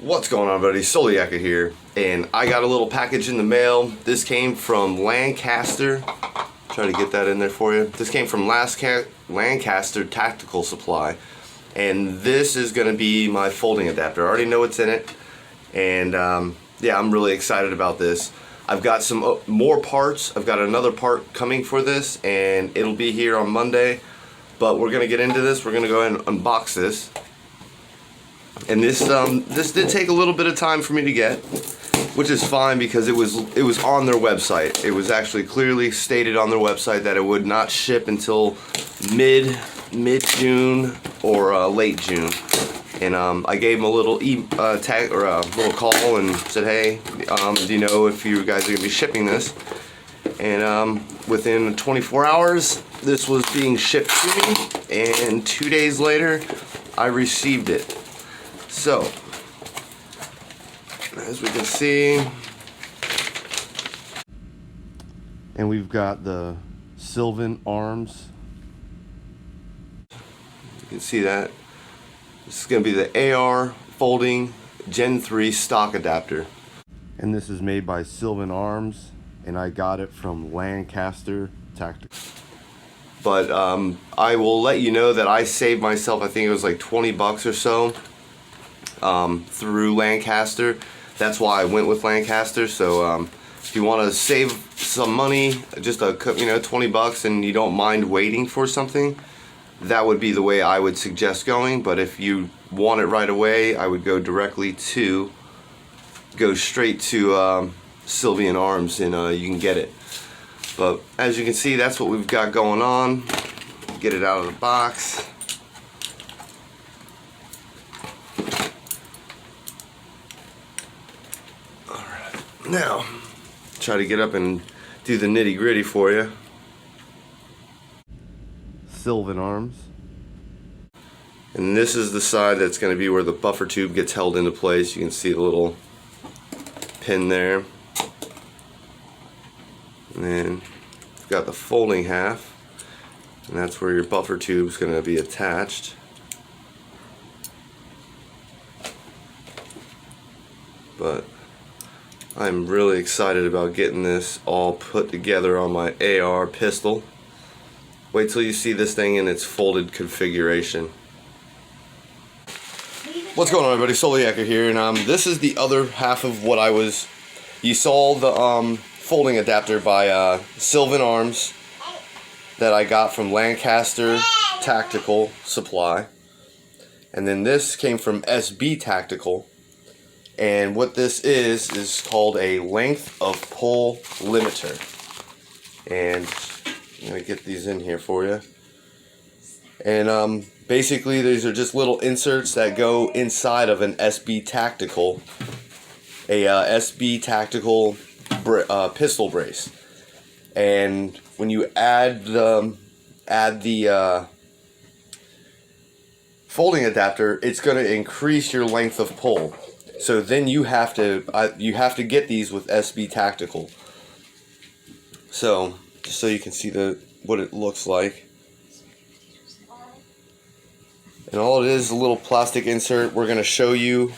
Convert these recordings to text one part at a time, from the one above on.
What's going on, buddy? Soliaka here, and I got a little package in the mail. This came from Lancaster. Try to get that in there for you. This came from Lancaster Tactical Supply, and this is going to be my folding adapter. I already know what's in it, and yeah, I'm really excited about this. I've got some more parts. I've got another part coming for this, and it'll be here on Monday. But we're going to get into this. We're going to go ahead and unbox this. And this did take a little bit of time for me to get, which is fine because it was on their website. It was actually clearly stated on their website that it would not ship until mid June or late June. And I gave them a little tag or a little call and said, hey, do you know if you guys are gonna be shipping this? And within 24 hours, this was being shipped to me, and 2 days later, I received it. So, as we can see, and we've got the Sylvan arms. You can see that. This is going to be the AR folding Gen 3 stock adapter. And this is made by Sylvan Arms, and I got it from Lancaster Tactical. But I will let you know that I saved myself, I think it was like 20 bucks or so. Through Lancaster. That's why I went with Lancaster. So if you want to save some money, just 20 bucks, and you don't mind waiting for something, that would be the way I would suggest going. But if you want it right away, I would go straight to Sylvan Arms, and you can get it. But as you can see, that's what we've got going on. Get it out of the box. Now, try to get up and do the nitty gritty for you. Sylvan Arms. And this is the side that's going to be where the buffer tube gets held into place. You can see the little pin there. And then you've got the folding half, and that's where your buffer tube is going to be attached. But I'm really excited about getting this all put together on my AR pistol. Wait till you see this thing in its folded configuration. What's going on, everybody? Soliaka here, and this is the other half of what you saw the folding adapter by Sylvan Arms that I got from Lancaster Tactical Supply. And then this came from SB Tactical. And what this is called a length of pull limiter. And I'm going to get these in here for you. And basically these are just little inserts that go inside of an SB Tactical. A SB Tactical pistol brace. And when you add the folding adapter, it's going to increase your length of pull. So then you have to get these with SB Tactical. So just so you can see what it looks like. And all it is a little plastic insert. We're going to show you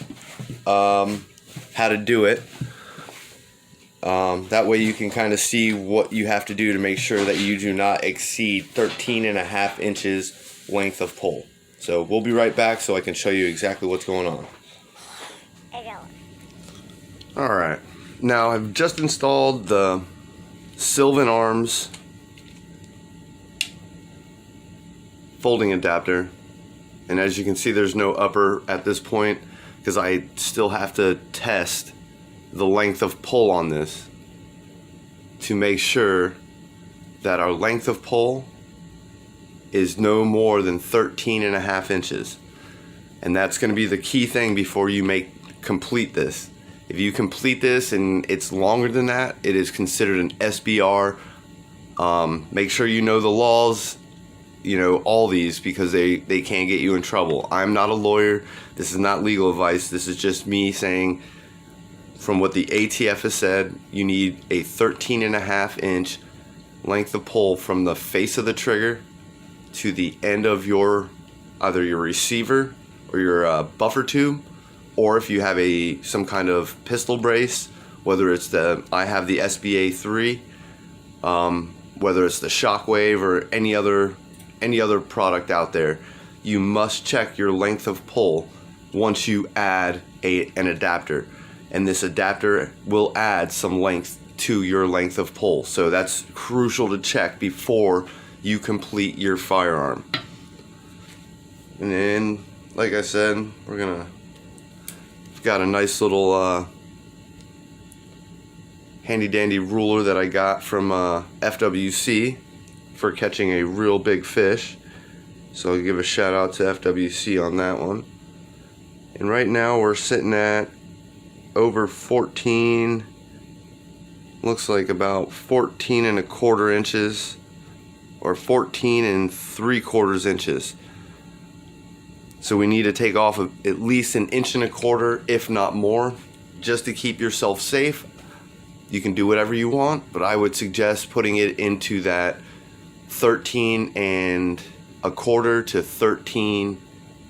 how to do it. That way you can kind of see what you have to do to make sure that you do not exceed 13.5 inches length of pull. So we'll be right back so I can show you exactly what's going on. Alright, now I've just installed the Sylvan Arms folding adapter, and as you can see there's no upper at this point because I still have to test the length of pull on this to make sure that our length of pull is no more than 13.5 inches, and that's going to be the key thing before you complete this. If you complete this and it's longer than that, it is considered an SBR. Make sure you know the laws, all these, because they can get you in trouble. I'm not a lawyer. This is not legal advice. This is just me saying, from what the ATF has said, you need a 13.5 inch length of pull from the face of the trigger to the end of either your receiver or your buffer tube, or if you have some kind of pistol brace, whether it's I have the SBA3, whether it's the Shockwave or any other product out there, you must check your length of pull once you add an adapter, and this adapter will add some length to your length of pull. So that's crucial to check before you complete your firearm. And then, like I said, we've got a nice little handy dandy ruler that I got from FWC for catching a real big fish. So I'll give a shout out to FWC on that one. And right now we're sitting at over 14, looks like about 14 and a quarter inches, or 14 and 3/4 inches. So we need to take off at least 1 and a quarter inches, if not more, just to keep yourself safe. You can do whatever you want, but I would suggest putting it into that 13 and a quarter to 13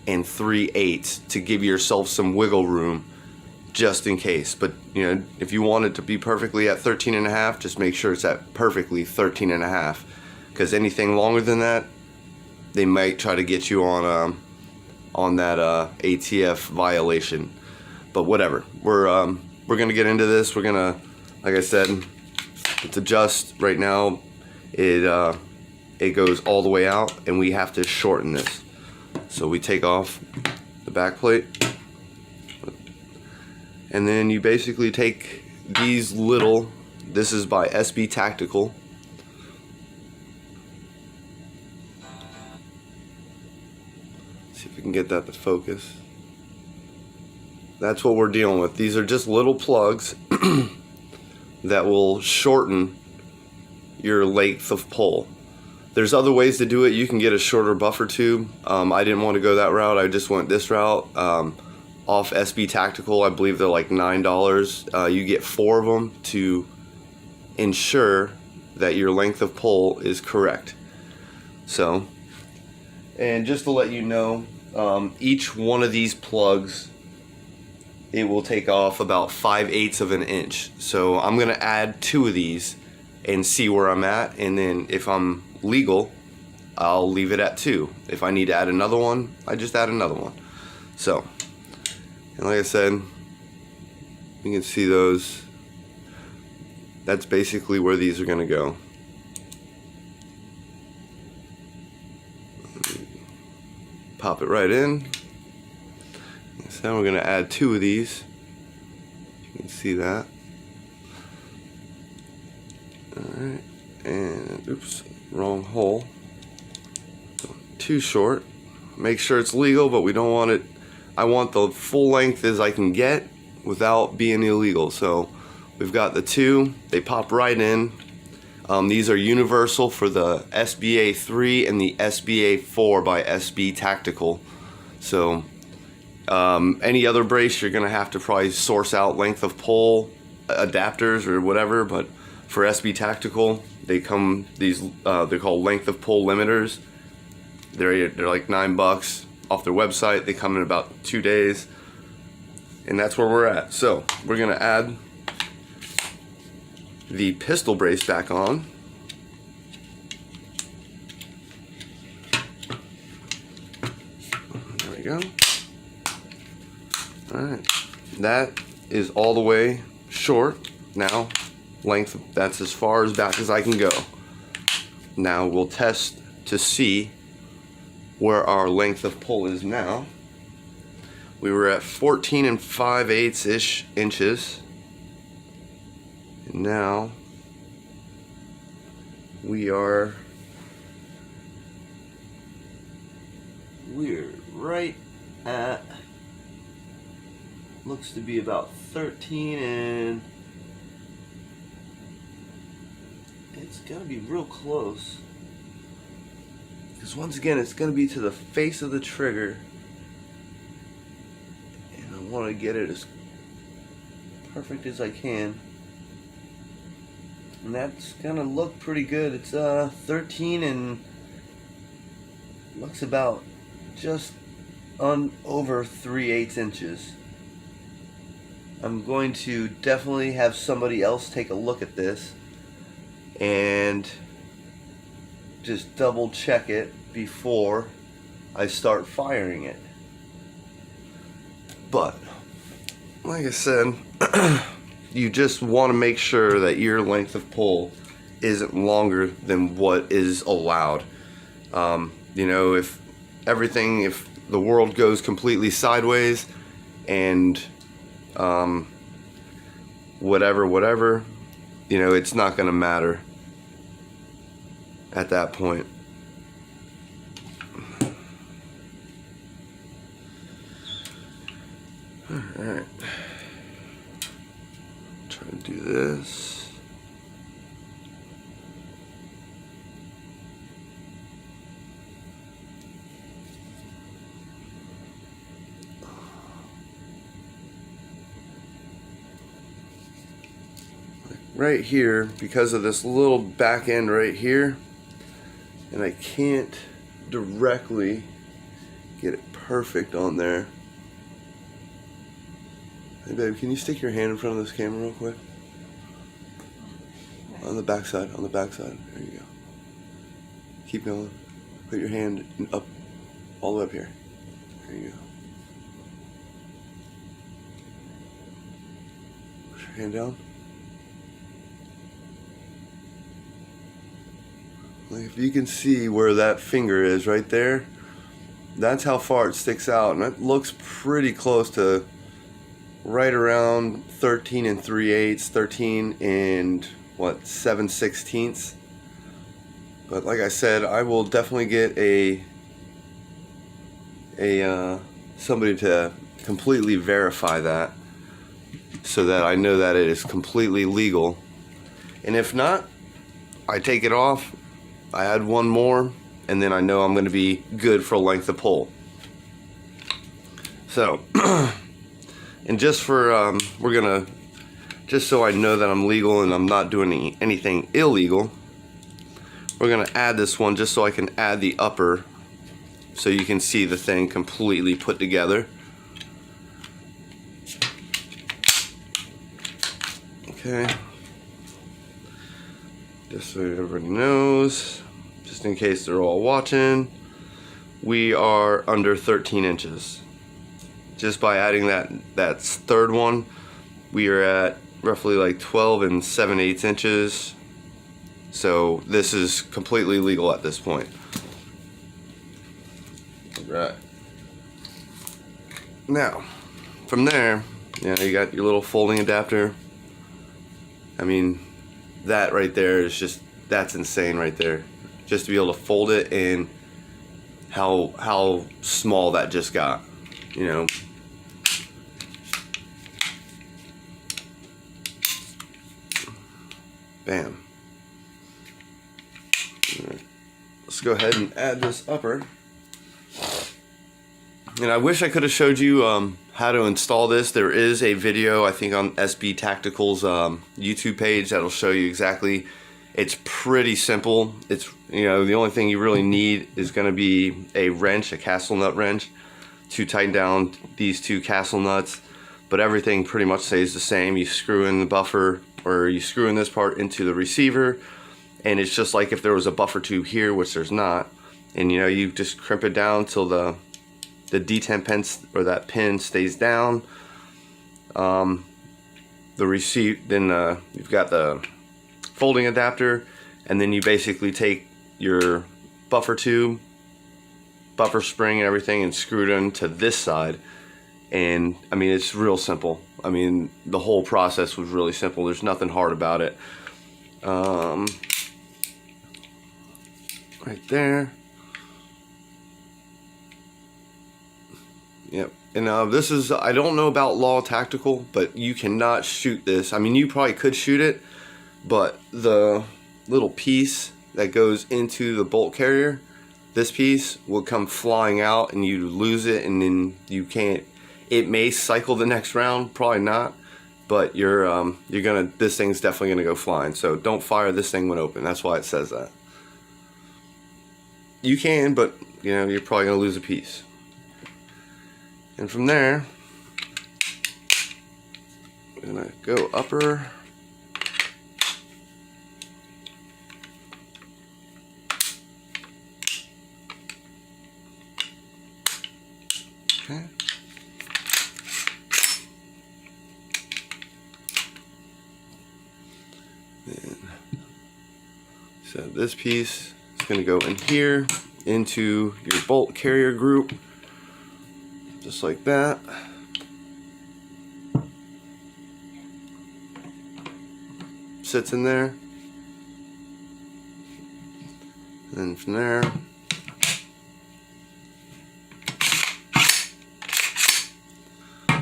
and 3/8 to give yourself some wiggle room just in case. But you know, if you want it to be perfectly at 13 and a half, just make sure it's at perfectly 13 and a half, because anything longer than that, they might try to get you on that ATF violation. But whatever, we're gonna get into this. We're gonna, like I said, it's adjust right now. It goes all the way out, and we have to shorten this. So we take off the back plate, and then you basically take these little, this is by SB Tactical. See if we can get that to focus. That's what we're dealing with. These are just little plugs that will shorten your length of pull. There's other ways to do it. You can get a shorter buffer tube. I didn't want to go that route. I just went this route. Off SB Tactical, I believe they're like $9. You get 4 of them to ensure that your length of pull is correct. So, and just to let you know, each one of these plugs, it will take off about 5/8 of an inch. So I'm gonna add 2 of these and see where I'm at, and then if I'm legal, I'll leave it at 2. If I need to add another one, I just add another one. So, and like I said, you can see those. That's basically where these are gonna go. Pop it right in. So now we're gonna add 2 of these. You can see that. Alright, and oops, wrong hole. Too short. Make sure it's legal, but we don't want it. I want the full length as I can get without being illegal. So we've got the 2, they pop right in. These are universal for the SBA3 and the SBA4 by SB Tactical. So any other brace, you're gonna have to probably source out length of pull adapters or whatever, but for SB Tactical, they come, these they're called length of pull limiters. They're like $9 off their website. They come in about 2 days, and that's where we're at. So we're gonna add the pistol brace back on. There we go. Alright, that is all the way short. Now, length, that's as far as back as I can go. Now we'll test to see where our length of pull is now. We were at 14 and 5/8 inches. And now we're right at, looks to be about 13, and it's gotta be real close, because once again it's gonna be to the face of the trigger, and I want to get it as perfect as I can, and that's gonna look pretty good. It's 13 and looks about just over 3/8 inches. I'm going to definitely have somebody else take a look at this and just double check it before I start firing it. But like I said, you just want to make sure that your length of pull isn't longer than what is allowed. You know, if the world goes completely sideways and whatever, you know, it's not going to matter at that point. Alright. Try to do this. Right here, because of this little back end right here, and I can't directly get it perfect on there. Hey babe, can you stick your hand in front of this camera real quick? On the back side, there you go. Keep going. Put your hand up, all the way up here. There you go. Push your hand down. Like if you can see where that finger is right there, that's how far it sticks out, and it looks pretty close to right around 13 3/8, 13 and 7/16. But like I said, I will definitely get somebody to completely verify that, so that I know that it is completely legal. And if not, I take it off, I add one more, and then I know I'm going to be good for length of pull. So and just for just so I know that I'm legal and I'm not doing anything illegal, we're gonna add this one just so I can add the upper, so you can see the thing completely put together. Okay, just so everybody knows, just in case they're all watching, we are under 13 inches. Just by adding that third one, we are at roughly like 12 7/8 inches. So this is completely legal at this point. Right. Now, from there, you know, you got your little folding adapter. I mean, that right there is just, that's insane right there. Just to be able to fold it, and how small that just got, you know. Bam. Let's go ahead and add this upper. And I wish I could have showed you how to install this. There is a video, I think, on SB Tactical's YouTube page that'll show you exactly. It's pretty simple. It's, you know, the only thing you really need is going to be a wrench, a castle nut wrench, to tighten down these two castle nuts. But everything pretty much stays the same. You screw in the buffer, or you screw in this part into the receiver, and it's just like if there was a buffer tube here, which there's not. And you know, you just crimp it down till the detent pin, or that pin, stays down. The receipt, then you've got the folding adapter, and then you basically take your buffer tube, buffer spring and everything, and screw it into this side. And I mean, it's real simple. I mean, the whole process was really simple. There's nothing hard about it. Right there. Yep. And this is, I don't know about Law Tactical, but you cannot shoot this. I mean, you probably could shoot it, but the little piece that goes into the bolt carrier, this piece will come flying out, and you lose it, and then you can't. It may cycle the next round, probably not, but this thing's definitely gonna go flying. So don't fire this thing when open. That's why it says that. You can, but you know, you're probably gonna lose a piece. And from there, I'm gonna go upper. Okay. Then, so this piece is going to go in here into your bolt carrier group, just like that. Sits in there. And from there,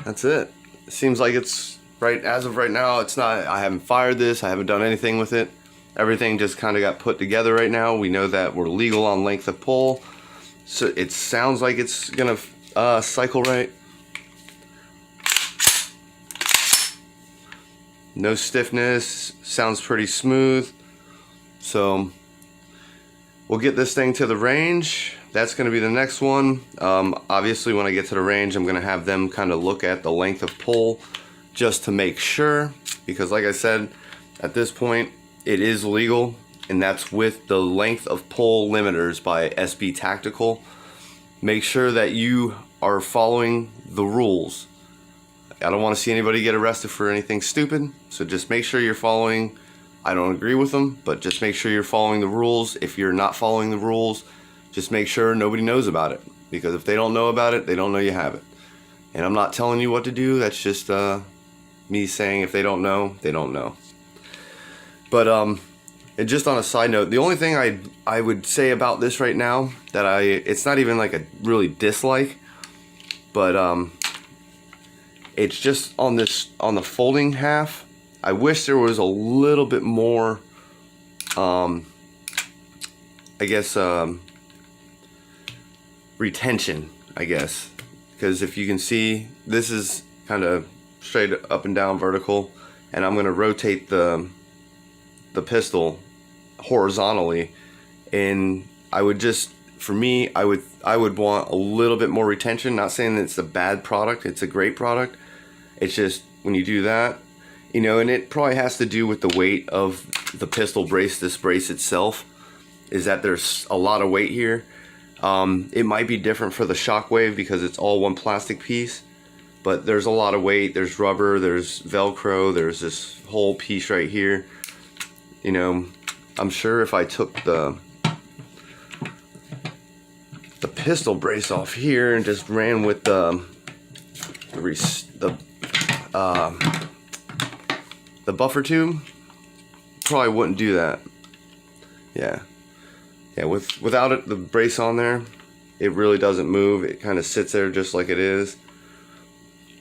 that's it. It seems like it's right as of right now. It's not. I haven't fired this. I haven't done anything with it. Everything just kind of got put together right now. We know that we're legal on length of pull, so it sounds like it's gonna cycle right. No stiffness. Sounds pretty smooth. So we'll get this thing to the range. That's going to be the next one. Obviously, when I get to the range, I'm going to have them kind of look at the length of pull just to make sure. Because like I said, at this point, it is legal. And that's with the length of pull limiters by SB Tactical. Make sure that you are following the rules. I don't want to see anybody get arrested for anything stupid. So just make sure you're following. I don't agree with them, but just make sure you're following the rules. If you're not following the rules, just make sure nobody knows about it, because if they don't know about it, they don't know you have it. And I'm not telling you what to do. That's just me saying if they don't know, they don't know. But and just on a side note, the only thing I would say about this right now that it's not even like a really dislike, but it's just on the folding half. I wish there was a little bit more, I guess, retention, I guess, because if you can see, this is kind of straight up and down vertical, and I'm going to rotate the pistol horizontally, and I would just, for me, I would want a little bit more retention. Not saying that it's a bad product, it's a great product. It's just when you do that, you know, and it probably has to do with the weight of the pistol brace. This brace itself is that there's a lot of weight here. It might be different for the Shockwave because it's all one plastic piece, but there's a lot of weight. There's rubber, there's Velcro, there's this whole piece right here. You know, I'm sure if I took the pistol brace off here and just ran with the buffer tube, probably wouldn't do that. Yeah, without it, the brace on there, it really doesn't move. It kind of sits there just like it is,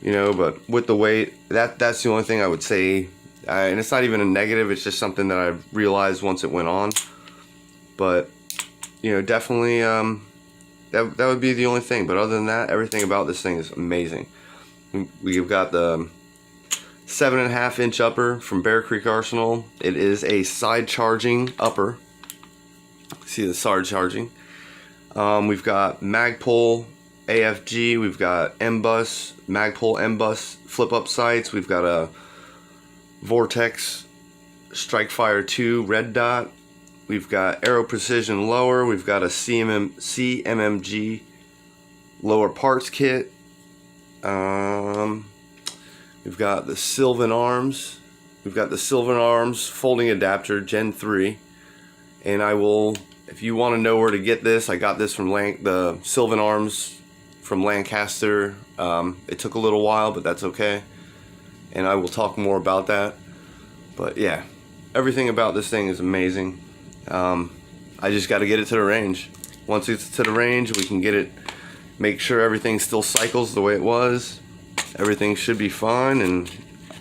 you know. But with the weight, that's the only thing I would say, and it's not even a negative, it's just something that I realized once it went on. But you know, definitely that would be the only thing. But other than that, everything about this thing is amazing. We've got the 7.5 inch upper from Bear Creek Arsenal. It is a side charging upper. See the side charging. We've got Magpul AFG. We've got M-Bus, Magpul M-Bus flip up sights. We've got a Vortex Strikefire 2 red dot. We've got Aero Precision lower. We've got a CMMG lower parts kit. We've got the Sylvan arms. We've got the Sylvan arms folding adapter Gen 3. And I will, if you want to know where to get this, I got this from the Sylvan arms from Lancaster. It took a little while, but that's okay. And I will talk more about that. But yeah, everything about this thing is amazing. I just got to get it to the range. Once it's to the range, we can get it, make sure everything still cycles the way it was. Everything should be fine, and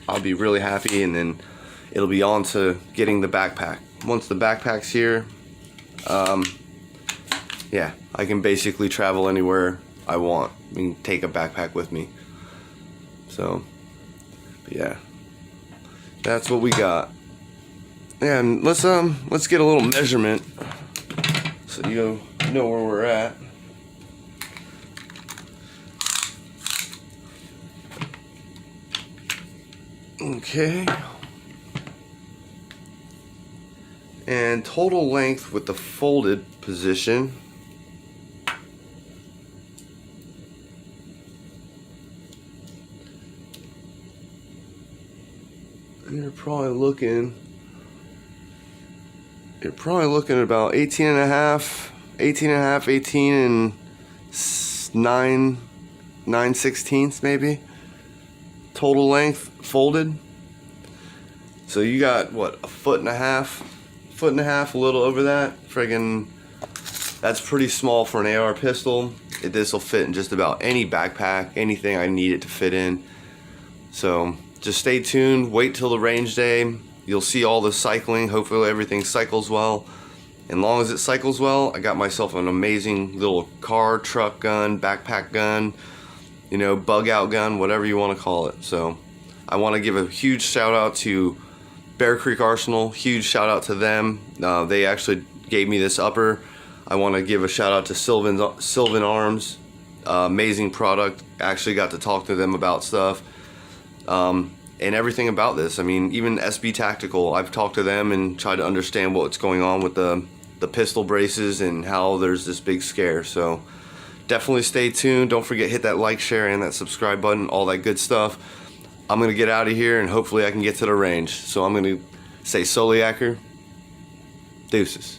I'll be really happy, and then it'll be on to getting the backpack. Once the backpack's here, yeah, I can basically travel anywhere I want. I can take a backpack with me. So, but yeah, that's what we got. Yeah, and let's get a little measurement so you know where we're at. Okay. And total length with the folded position. You're probably looking at about 18 and a half, 18 and 9/16 maybe. Total length folded. So you got what, a foot and a half, a little over that. Friggin', that's pretty small for an AR pistol. This will fit in just about any backpack, anything I need it to fit in. So just stay tuned, wait till the range day. You'll see all the cycling. Hopefully everything cycles well. And long as it cycles well, I got myself an amazing little car, truck gun, backpack gun, you know, bug out gun, whatever you want to call it. So I want to give a huge shout out to Bear Creek Arsenal. Huge shout out to them. They actually gave me this upper. I want to give a shout out to Sylvan Arms. Amazing product. Actually got to talk to them about stuff. And everything about this. I mean, even SB Tactical, I've talked to them and tried to understand what's going on with the pistol braces and how there's this big scare. So definitely stay tuned. Don't forget, hit that like, share, and that subscribe button, all that good stuff. I'm going to get out of here and hopefully I can get to the range. So I'm going to say Soliaker, deuces.